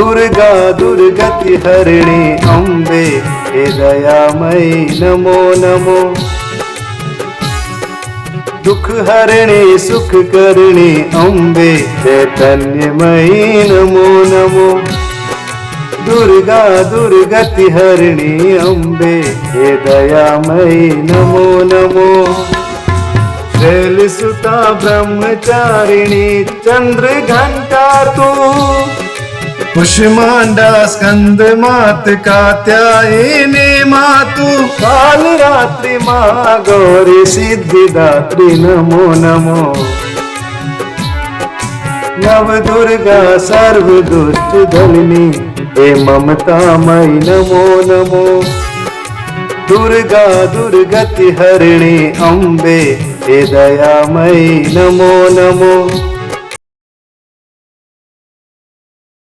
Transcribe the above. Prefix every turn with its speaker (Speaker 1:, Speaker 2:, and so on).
Speaker 1: दुर्गा दुर्गति हरिणी अम्बे हे दयामयी नमो नमो। दुख हरिणी सुख करणी अम्बे चैतन्यमयी नमो नमो। दुर्गा दुर्गति हरिणी अम्बे हे दयामयी नमो नमो। शैलसुता ब्रह्मचारिणी चंद्र घंटा तू, कुष्मांडा स्कंद मात कात्यायनी मातु, काल रात्रि माँ गौरी सिद्धिदात्री नमो नमो। नव दुर्गा सर्व दुष्ट दलिनी हे ममतामयी नमो नमो। दुर्गा दुर्गति हरिणी अम्बे हे दयामयी नमो नमो।